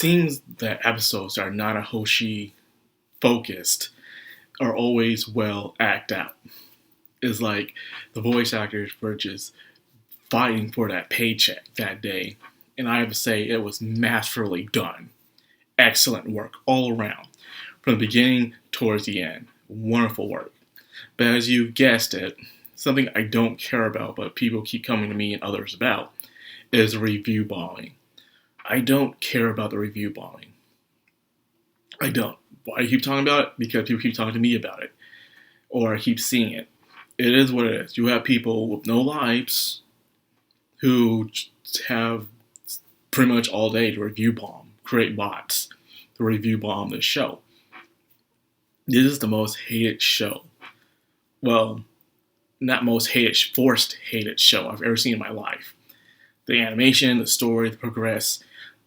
seems that episodes that are not a Hoshi focused are always well acted out. It's like the voice actors were just fighting for that paycheck that day. And I have to say, it was masterfully done. Excellent work all around, from the beginning towards the end. Wonderful work. But as you guessed it, something I don't care about, but people keep coming to me and others about, is review bombing. I don't care about the review bombing. I don't. Why do you keep talking about it? Because people keep talking to me about it. Or I keep seeing it. It is what it is. You have people with no lives who have pretty much all day to review bomb, create bots to review bomb this show. This is the most hated show. Well, not most hated, forced hated show I've ever seen in my life. The animation, the story, the progress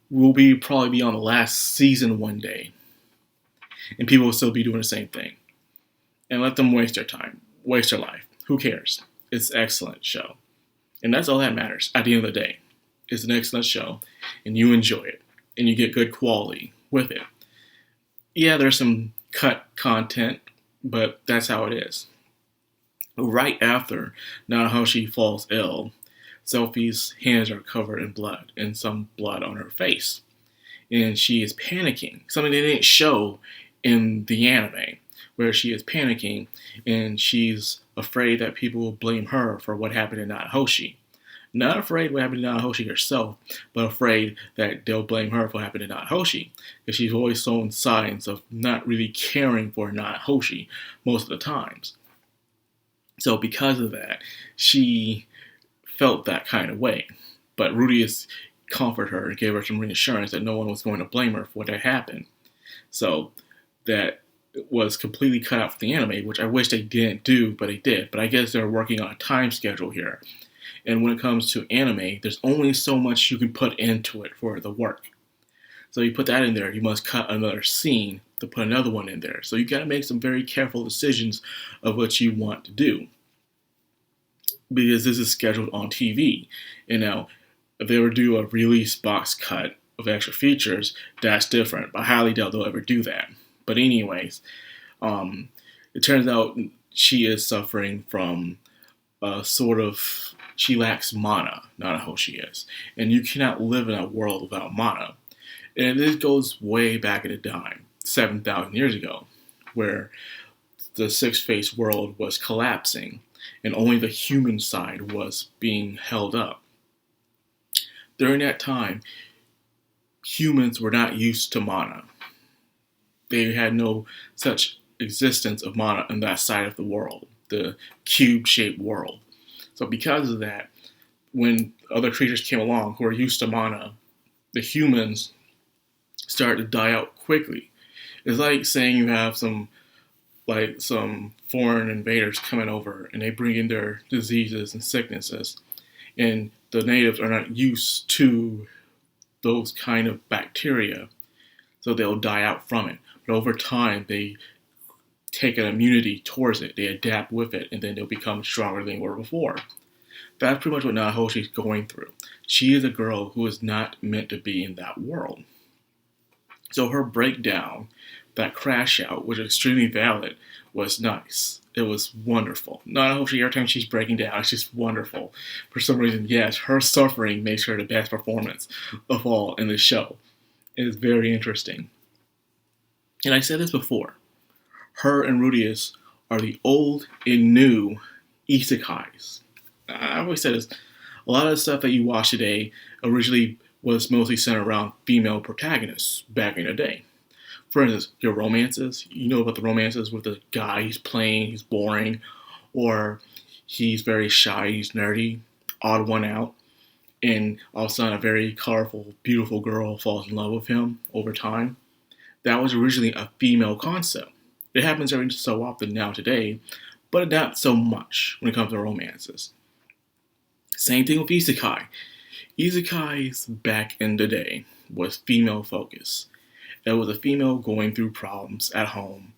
will probably be on the last season one day. And people will still be doing the same thing. And let them waste their time, waste their life. Who cares? It's an excellent show. And that's all that matters at the end of the day. It's an excellent show, and you enjoy it, and you get good quality with it. Yeah, there's some cut content, but that's how it is. Right after Nanahoshi falls ill, Selfie's hands are covered in blood, and some blood on her face. And she is panicking, something they didn't show in the anime, where she is panicking, and she's afraid that people will blame her for what happened to Nanahoshi. Not afraid what happened to Nanahoshi herself, but afraid that they'll blame her for what happened to Nanahoshi, because she's always shown signs of not really caring for Nanahoshi most of the times. So because of that, she felt that kind of way. But Rudeus comforted her and gave her some reassurance that no one was going to blame her for what had happened. So that was completely cut out from the anime, which I wish they didn't do, but they did. But I guess they're working on a time schedule here. And when it comes to anime, there's only so much you can put into it for the work. So you put that in there, you must cut another scene to put another one in there. So you got to make some very careful decisions of what you want to do. Because this is scheduled on TV. And now, if they ever do a release box cut of extra features, that's different. But I highly doubt they'll ever do that. But anyways, it turns out she is suffering from a sort of, she lacks mana, Nanahoshi is. And you cannot live in a world without mana. And this goes way back in the time, 7,000 years ago, where the six-faced world was collapsing and only the human side was being held up. During that time, humans were not used to mana. They had no such existence of mana on that side of the world, the cube-shaped world. So because of that, when other creatures came along who were used to mana, the humans started to die out quickly. It's like saying you have some foreign invaders coming over and they bring in their diseases and sicknesses, and the natives are not used to those kind of bacteria, so they'll die out from it. But over time, they take an immunity towards it, they adapt with it, and then they'll become stronger than they were before. That's pretty much what Nanahoshi is going through. She is a girl who is not meant to be in that world. So her breakdown, that crash out, which is extremely valid, was nice. It was wonderful. Nanahoshi, every time she's breaking down, it's just wonderful. For some reason, yes, her suffering makes her the best performance of all in the show. It is very interesting. And I said this before. Her and Rudeus are the old and new isekais. I always said this. A lot of the stuff that you watch today originally was mostly centered around female protagonists back in the day. For instance, your romances. You know about the romances with the guy, he's plain, he's boring, or he's very shy, he's nerdy, odd one out, and all of a sudden a very colorful, beautiful girl falls in love with him over time. That was originally a female concept. It happens every so often now today, but not so much when it comes to romances. Same thing with isekai. Isekais back in the day was female focused. It was a female going through problems at home,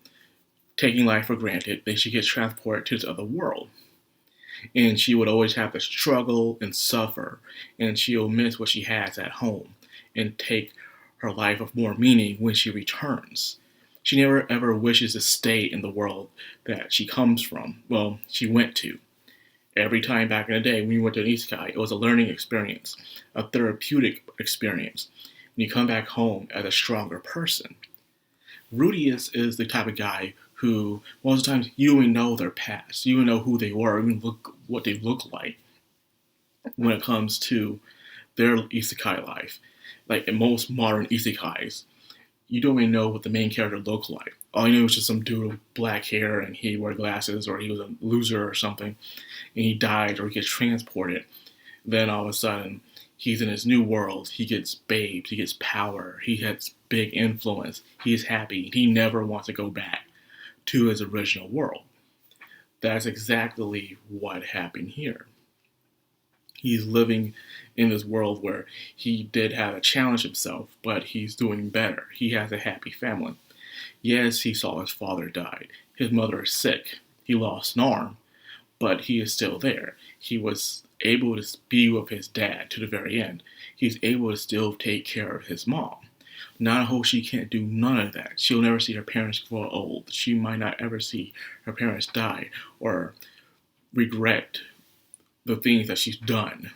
taking life for granted, then she gets transported to this other world. And she would always have to struggle and suffer, and she'll miss what she has at home and take her life of more meaning when she returns. She never ever wishes to stay in the world that she comes from. Well, she went to. Every time back in the day when you went to an isekai, it was a learning experience, a therapeutic experience. And you come back home as a stronger person. Rudius is the type of guy who, most of the times, you don't even know their past. You don't know who they were, even look what they look like when it comes to their isekai life. Like in most modern isekais, you don't even know what the main character looked like. All you know is just some dude with black hair and he wore glasses, or he was a loser or something, and he died or he gets transported. Then all of a sudden, he's in his new world. He gets babes, he gets power, he has big influence, he's happy, he never wants to go back to his original world. That's exactly what happened here. He's living in this world where he did have to challenge himself, but he's doing better. He has a happy family. Yes, he saw his father die. His mother is sick. He lost an arm, but he is still there. He was able to be with his dad to the very end. He's able to still take care of his mom. Nanahoshi can't do none of that. She'll never see her parents grow old. She might not ever see her parents die or regret the things that she's done.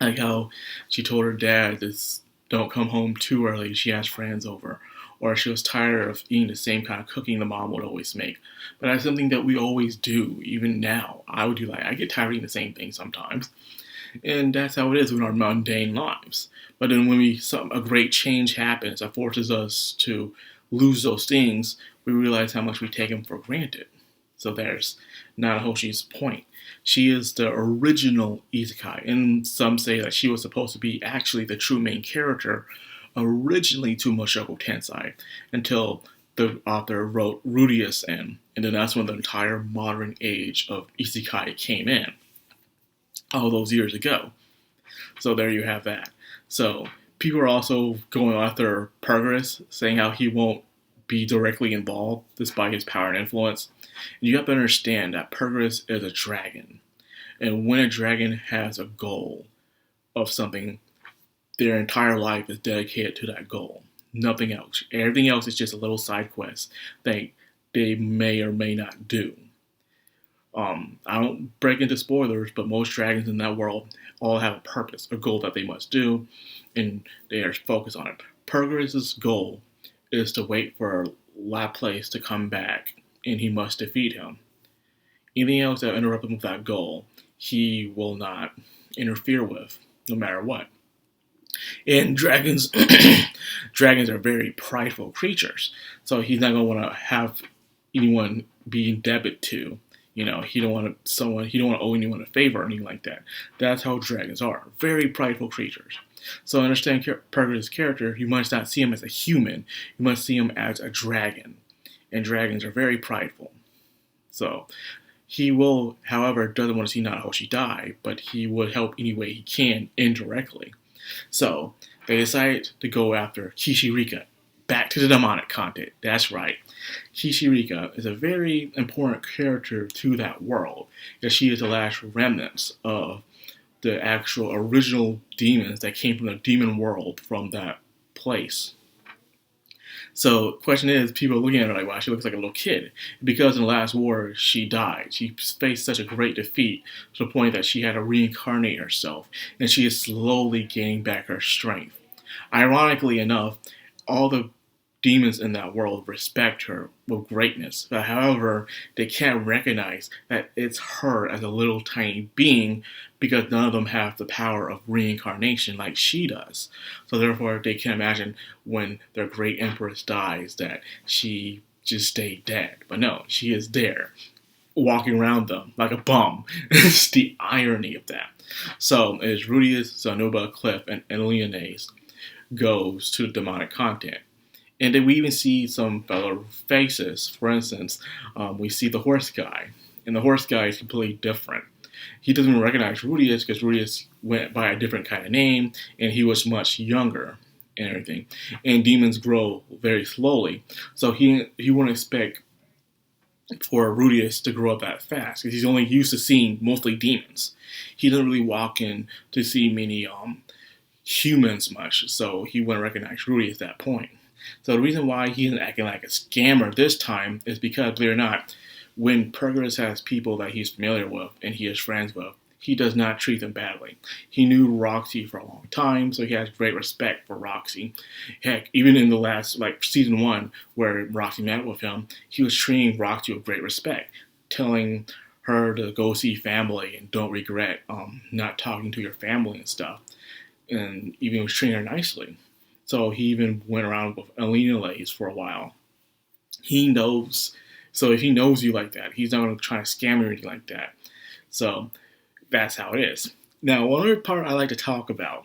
Like how she told her dad this, don't come home too early, she has friends over. Or she was tired of eating the same kind of cooking the mom would always make. But that's something that we always do, even now. I would do like, I get tired of eating the same thing sometimes. And that's how it is in our mundane lives. But then when a great change happens that forces us to lose those things, we realize how much we take them for granted. So there's Nanahoshi's point. She is the original isekai, and some say that she was supposed to be actually the true main character originally to Mushoku Tensei, until the author wrote Rudius in, and then that's when the entire modern age of isekai came in, all those years ago. So there you have that. So people are also going after Pergris, saying how he won't be directly involved despite his power and influence. And you have to understand that Pergris is a dragon. And when a dragon has a goal of something, their entire life is dedicated to that goal. Nothing else. Everything else is just a little side quest that they may or may not do. I don't break into spoilers, but most dragons in that world all have a purpose, a goal that they must do, and they are focused on it. Pergris' goal is to wait for Laplace to come back, and he must defeat him. Anything else that interrupts him with that goal, he will not interfere with, no matter what. And dragons, dragons are very prideful creatures, so he's not gonna want to have anyone be indebted to. You know, he don't want to owe anyone a favor or anything like that. That's how dragons are, very prideful creatures. So to understand Pergris' character, you must not see him as a human. You must see him as a dragon, and dragons are very prideful. So he will, however, doesn't want to see Nanahoshi die, but he would help any way he can indirectly. So they decide to go after Kishirika. Back to the demonic content. That's right. Kishirika is a very important character to that world, because she is the last remnants of the actual original demons that came from the demon world from that place. So the question is, people are looking at her like, wow, she looks like a little kid. Because in the last war, she died. She faced such a great defeat to the point that she had to reincarnate herself, and she is slowly gaining back her strength. Ironically enough, all the demons in that world respect her with greatness. But however, they can't recognize that it's her as a little tiny being, because none of them have the power of reincarnation like she does. So therefore, they can't imagine when their great empress dies that she just stayed dead. But no, she is there, walking around them like a bum. It's the irony of that. So as Rudius, Zanuba, Cliff, and Leonaise goes to the demonic content. And then we even see some fellow faces. For instance, we see the horse guy. And the horse guy is completely different. He doesn't recognize Rudius because Rudius went by a different kind of name, and he was much younger and everything. And demons grow very slowly. So he wouldn't expect for Rudius to grow up that fast, because he's only used to seeing mostly demons. He doesn't really walk in to see many humans much, so he wouldn't recognize Rudy at that point. So the reason why he isn't acting like a scammer this time is because, believe it or not, when Perkins has people that he's familiar with and he is friends with, he does not treat them badly. He knew Roxy for a long time, so he has great respect for Roxy. Heck, even in the last, like, season 1, where Roxy met with him, he was treating Roxy with great respect, telling her to go see family and don't regret not talking to your family and stuff. And even was treating her nicely. So he even went around with Alina Lays for a while. He knows. So if he knows you like that, he's not going to try to scam you or anything like that. So that's how it is. Now, one other part I like to talk about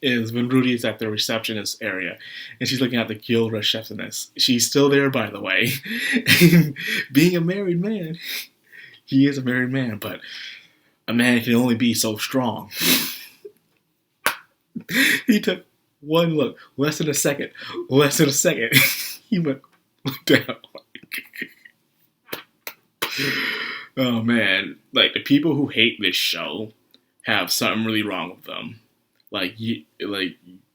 is when Rudy is at the receptionist area and she's looking at the guild receptionist. She's still there, by the way. Being a married man, he is a married man, but a man can only be so strong. He took one look, less than a second. He went down. Oh man, like the people who hate this show have something really wrong with them. Like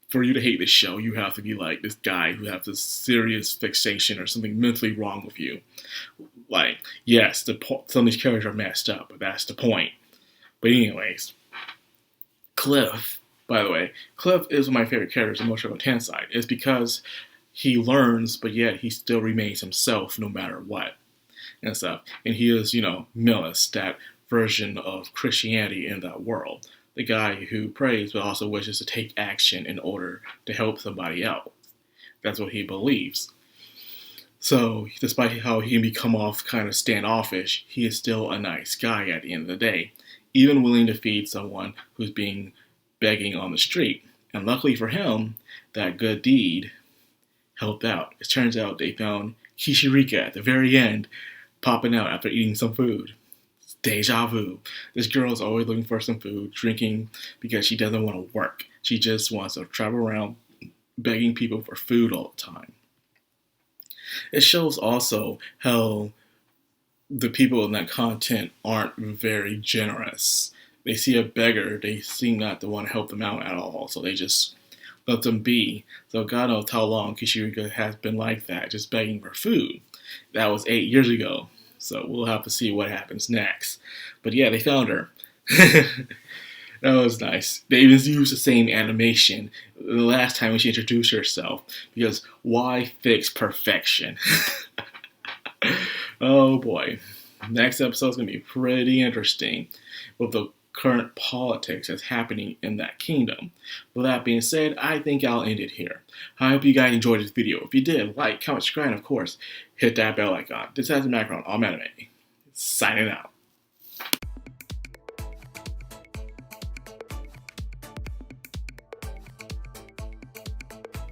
for you to hate this show, you have to be like this guy who has this serious fixation or something mentally wrong with you. Like, yes, some of these characters are messed up, but that's the point. But anyways, Cliff. By the way, Cliff is one of my favorite characters in Mushoku Tensei. It's because he learns, but yet he still remains himself no matter what. And stuff. And he is, Millis, that version of Christianity in that world. The guy who prays but also wishes to take action in order to help somebody out. That's what he believes. So, despite how he can become off kind of standoffish, he is still a nice guy at the end of the day. Even willing to feed someone who's begging on the street. And luckily for him, that good deed helped out. It turns out they found Kishirika at the very end, popping out after eating some food. It's deja vu. This girl is always looking for some food, drinking because she doesn't want to work. She just wants to travel around begging people for food all the time. It shows also how the people in that content aren't very generous. They see a beggar, they seem not to want to help them out at all, so they just let them be. So God knows how long Kishirika has been like that, just begging for food. That was 8 years ago, so we'll have to see what happens next. But yeah, they found her. That was nice. They even used the same animation the last time when she introduced herself, because why fix perfection? Oh boy. Next episode is going to be pretty interesting with the current politics that's happening in that kingdom. With that being said, I think I'll end it here. I hope you guys enjoyed this video. If you did, like, comment, subscribe, and of course, hit that bell icon. This has been Madcrownxox, all anime. Signing out.